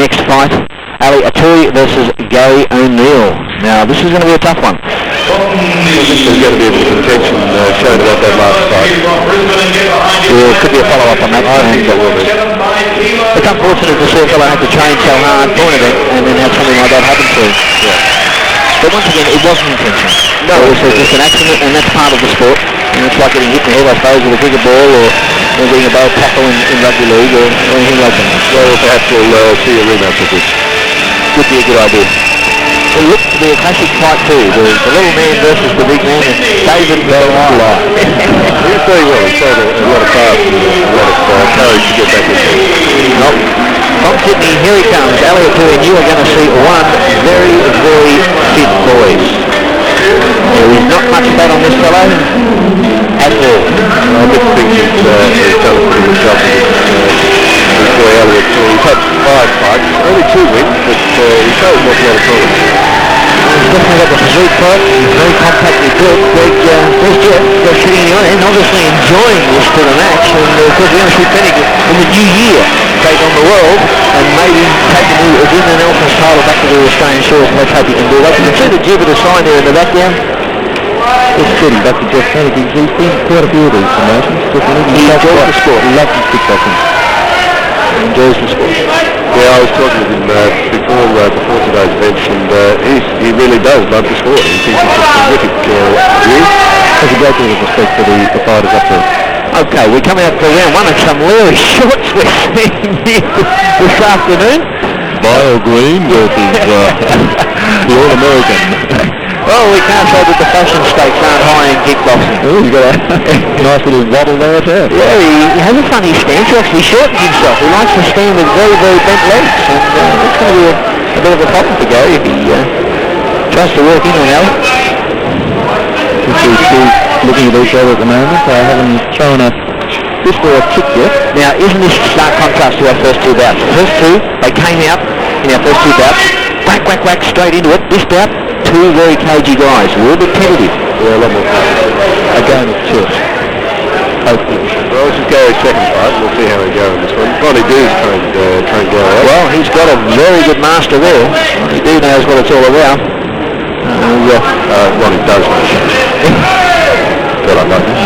next fight. Atouri versus Garry O'Neill. Now, this is going to be a tough one. This is going to be a bit of contention shown about that last fight. Yeah, it could be a follow-up on that. I think that will be. It's unfortunate to see a fellow have to train so hard for an event and then have something like that happen to him. Yeah. But once again, it wasn't intentional. No, it was just an accident, and that's part of the sport. And it's like getting hit in the head, I suppose, with a cricket ball, or being a bow tackle in rugby league, or anything like that. Well, perhaps we'll see a rematch of this. Would be a good idea. It looked to be a classic fight too. The little man versus the big man, and David Garry. He did very well. He showed a lot of class and a lot of courage to get back in there. Nope. From Sydney, here he comes. Atouri, and you are going to see one very, very fit boy. There is not much fat on this fellow at all. I just think he's done a pretty good job with this boy Atouri. He's had 5 fights, only 2 wins, but he shows an awful lot of promise. He's definitely got the physique for it. He's very compactly built. There's Jeff sitting in the audience, obviously enjoying this to the match. And of course, we're going to see Penny in the new year take on the world and maybe take the new Adina Nelson's title back to the Australian shores. And let's hope he can do that. You can see the Jupiter sign there in the background. It's good. That's a Jeff Penny. He's been quite a few of these promotions. He enjoys the sport. He loves his kickboxing. He enjoys the sport. Yeah, I was talking with him before today's events, and he really does love the sport. He thinks it's a terrific view. Has a great deal of respect for the fighters up there. Okay, we come out for round 1 and some Larry Shorts we're seeing here this afternoon. Bio Green versus the All-American. Well, we can't say that the fashion stakes aren't high in kickboxing. Oh, he's got a nice little wobble there too. Yeah, he has a funny stance. He actually shortens himself. He likes to stand with very, very bent legs. And it's going to be a bit of a problem for Garry if he tries to work in on Alec. You see two looking at each other at the moment. They haven't thrown a fist or a kick yet. Now, isn't this stark contrast to our first 2 bouts? The first 2, they came out in our first 2 bouts. Whack, whack, whack, straight into it. This bout, 2 very cagey guys. A little bit tentative. Yeah, a lot more. A game of chess. Hopefully. Well, this is Gary's second fight. We'll see how we go in this one. Ronnie Doo's trained Gary out. Well, he's got a very good master there. Ronnie Doo knows what it's all about. Ronnie does know. But I like it.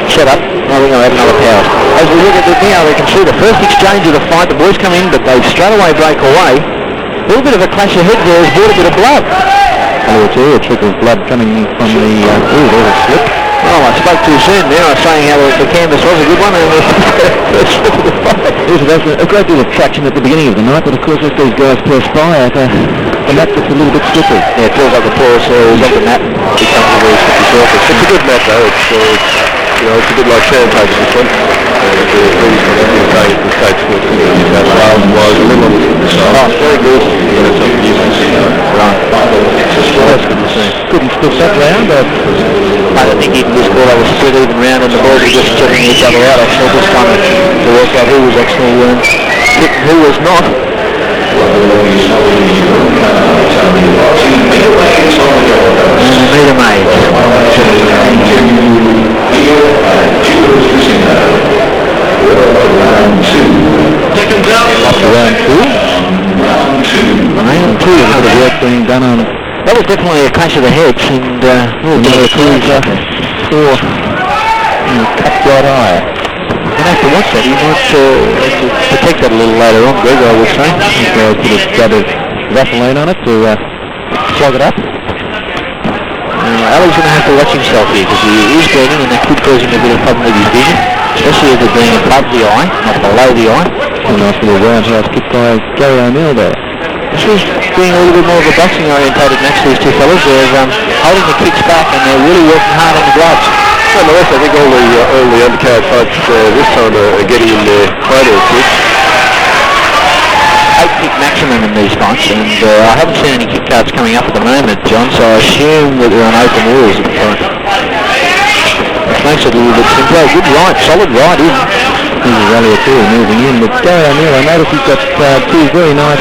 Shut up. Now we're going to have another power. As we look at it now, we can see the first exchange of the fight. The boys come in, but they straight away break away. A little bit of a clash of heads there has brought a bit of blood. Oh, it's a trickle of blood coming from the... there's a slip. Oh, I spoke too soon there. I was saying how the canvas was a good one, and the first slip of the fight. There's a great deal of traction at the beginning of the night, but of course as these guys perspire, the mat gets a little bit slippery. Yeah, it feels like the porous is on the mat. Becomes a very slippery surface. It's a good mat though. It's a bit like sandpaper, this one. The States was a little on the side. Oh, very good. Right. That's good to see. Couldn't split that round, but I don't think even this ball was split even round, and the boys were just checking each other out. I saw this time to work out who was actually fit and who was not. And the meter made. round 2. Round 2. A bit of work being done on... That was definitely a clash of the heads, and Atouri's poor cut right eye. you're going to have to watch that. You might protect that a little later on, Greg, I would say. He's going to put a dab of Vaseline on it to clog it up. Ali's going to have to watch himself here, because he is bleeding, and that could cause him a bit of problem with his vision, especially if it's being above the eye, not below the eye. A nice little roundhouse kick by Garry O'Neill there. This is being a little bit more of a boxing orientated match, these two fellas. They're holding the kicks back, and they're really working hard on the gloves. Nonetheless, I think all the undercard fights this time are getting in their photo kicks. 8 kick maximum in these fights, and I haven't seen any kick cards coming up at the moment, John, so I assume that they're on open rules at the front. Which makes it a little bit simpler. Good right, solid right in. This is Atouri moving in, but Garry O'Neill, I notice he's got 2 very nice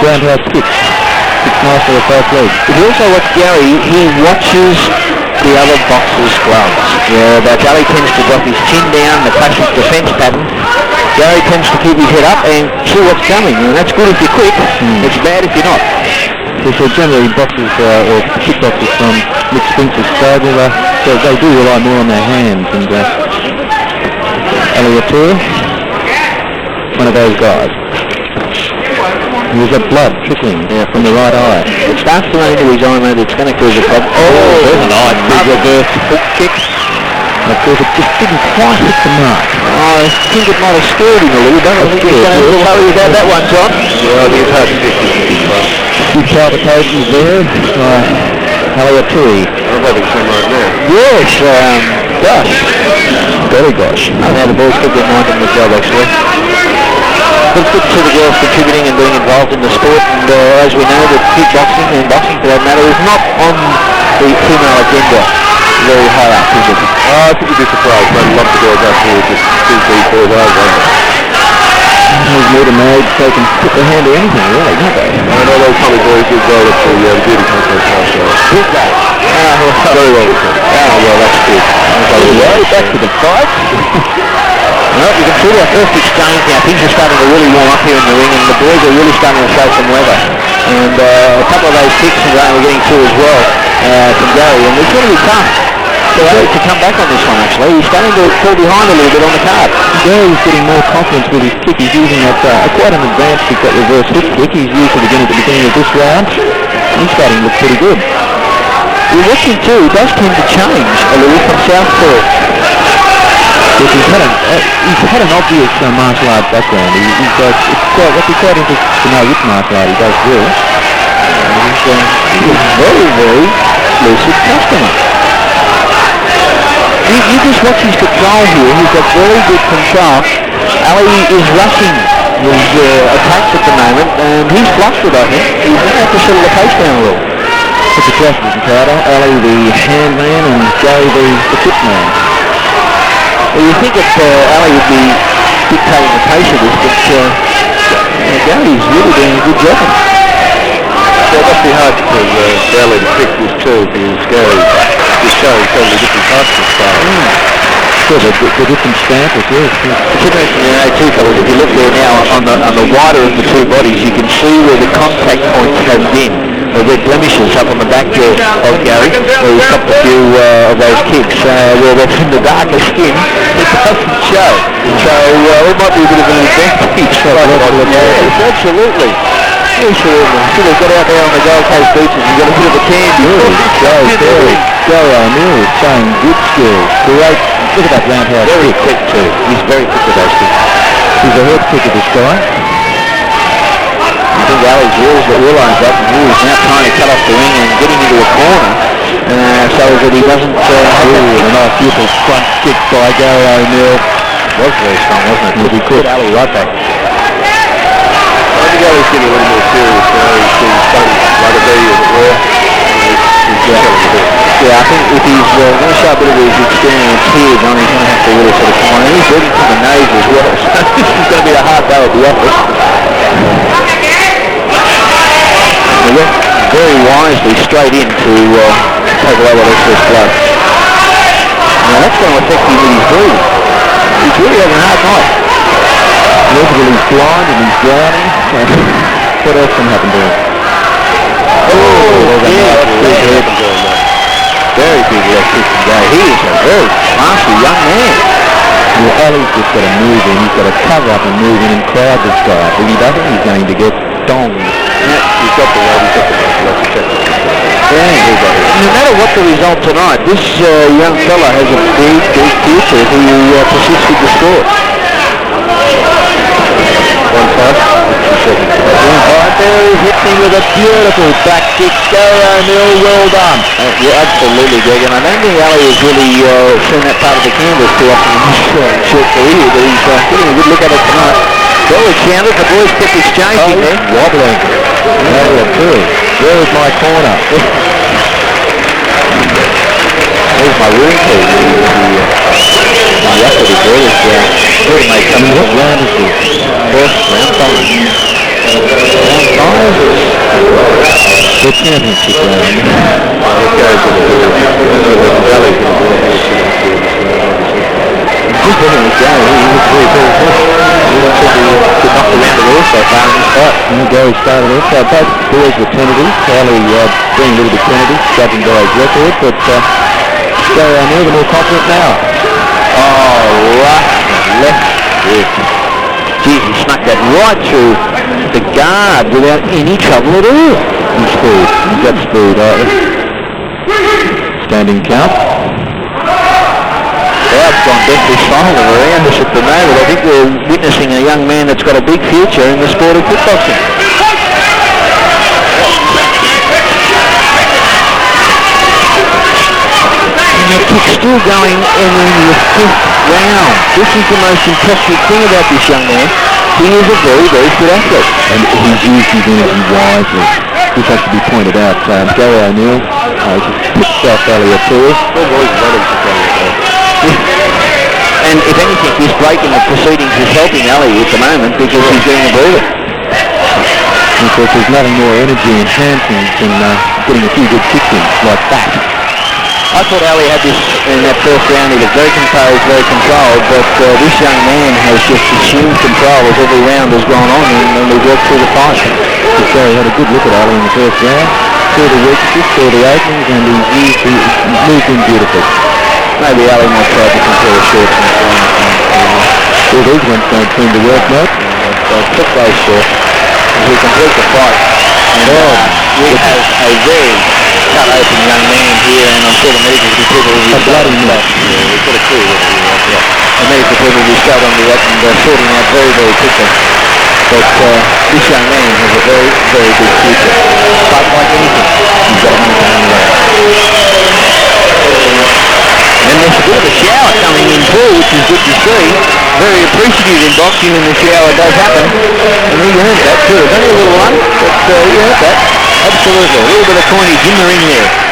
roundhouse kicks. Kicks nicely at both legs. If you also watch Garry, he watches the other boxer's gloves. Yeah, that Garry tends to drop his chin down, the classic defence pattern. Garry tends to keep his head up and see what's coming, and that's good if you're quick. It's bad if you're not. So generally boxers or kickboxers from mixed sprints struggle, so they do rely more on their hands, and Atouri, one of those guys. There's got blood trickling from the right eye. It starts to run into his eye, mate. It's going to cause a problem. Oh, there's a nice big reverse hook kick. Of course, it just didn't quite hit the mark. I think it might have scared him a little bit. I think he's going to be a little worried about that one, John. Well, he's had 50. Good palpitations there by Atouri. I'm having some right now. Yes, gosh. Very gosh. I don't know how the boys keep their mind on the job, actually. But it's good to see the girls contributing and being involved in the sport, and as we know, that kickboxing and boxing for that matter is not on the female agenda very high up, is it? I think you'd be surprised, man. A lot of the girls out here just 2, 3, 4 hours later. Those little maids, they can put their hand to anything, really, don't they? I know those Tommy boys did well at the beauty contest last night. Did they? Very well. Well, that's good. Anyway, back to the fight. Well, you can see our first exchange now. Things are starting to really warm up here in the ring, and the boys are really starting to show some weather. And a couple of those kicks we're getting through as well from Garry, and it's going to be tough to come back on this one, actually. He's starting to fall behind a little bit on the card. Garry's getting more confidence with his kick. He's using that quite an advanced kick, that reverse hook kick. He's used it again at the beginning of this round. He's starting to look pretty good. You're watching too, he does tend to change a little from southpaw. Yes, he's had an obvious martial art background. It's quite interesting to know which martial art he does do. He's a very, very lucid customer. You just watch his control here. He's got very good control. Ali is rushing his attacks at the moment, and he's flustered, I think. He's going to have to settle the pace down a little. It's a classic encounter. Ali the hand man and Garry the foot man. Well, you think that Ali would be dictating the pace of this, but Garry's really doing a good job. Yeah, it must be hard for Ali to pick this too, because Garry is showing so many different parts of the style. So the different stances, yes. It's interesting, too, fellas, if you look there now on the wider of the two bodies, you can see where the contact points have been. The red blemishes up on the back there of Garry, where he's got a few of those kicks. Where that's in the darker skin, it doesn't show. So it might be a bit of an advantage. Yes, absolutely. Yes, should have got out there on the Gold Coast beaches and got a bit of a tan. Garry O'Neill is showing good skills. Great. Look at that roundhouse kick. Very quick too. He's very quick with those kicks. He's a head kicker, this guy. I think Ali's realised that, and he is now trying to cut off the ring and get him into a corner so that he doesn't have a nice beautiful front kick by Garry O'Neill. It was very strong, wasn't it? He put Ali right back. I think Ali's getting a little more serious now. He's done rugby, as it were. Yeah, I think if he's going to show a bit of his experience here, then he's going to have to really sort of come on. And he's ready from the nose as well, so this is going to be a hard day at the office. He went very wisely straight in to take away that excess blood. Now that's going to affect him with his breathing. He's really having a hard night. He's blind and he's drowning. What else can happen to him? Very big left kick from Garry. He is a very classy young man. Well, Ali's just got to move in. He's got to cover up and move in and crowd this guy. If he doesn't, he's going to get donged. Yeah, he's got the weight, that's exactly. No matter what the result tonight, this young fella has a big, big future if he persists with the score. One pass, Right there, he hits him with a beautiful back kick. Garry O'Neill, well done. Yeah, absolutely, Greg. And I don't think Ali has really seen that part of the canvas too often in his short career, but he's getting a good look at it tonight. Well, it's counted. The boys kept exchanging there. Wobbling. Atouri. Where's my corner? There's my room key. The upper the boy is very mate coming What round is this? first round 5. Round 5 is The championship round. What Garry's going to do is Ali's going to do just looking at Garry. He looks very, very good. Could knock around it all so far in this fight. Garry started off. Both boys were tentative. Ali being a little bit tentative, judging by his record, but Garry O'Neill the more confident now. Oh, right left hook. Geez, he snuck that right through the guard without any trouble at all. He's speed. He's got speed. Standing count. Crowd's gone deathly silent around us at the moment. I think we're witnessing a young man that's got a big future in the sport of kickboxing. And the kick's still going in the 5th round. This is the most impressive thing about this young man. He is a very, very good athlete. And he's used his energy wisely. This has to be pointed out. Garry O'Neill has picked off Atouri. And if anything, this break in the proceedings is helping Ali at the moment because he's getting a breather. And of course, there's nothing more energy enhancing than getting a few good kicks in like that. I thought Ali had this in that first round. He was very composed, very controlled, but this young man has just assumed control as every round has gone on and we've worked through the fight. Garry had a good look at Ali in the first round, saw the weaknesses, saw the openings, and he moved in beautifully. Maybe Ali might try to compare shorts in the final. Well, these ones don't seem to work, mate. So put those shorts as we complete the fight. And we have a very cut open young man here, and I'm sure the medical people will be bloody mess. We've got a clue what it is. Yeah. The medical people will be straight onto that and sorting out very, very quickly. But this young man has a very, very big future. But like anything, he's got to make it on the way. And there's a bit of a shower coming in too, which is good to see. Very appreciative in boxing when the shower does happen. And he earned that too. It's only a little one, but he earned that. Absolutely. A little bit of coinage in the ring there.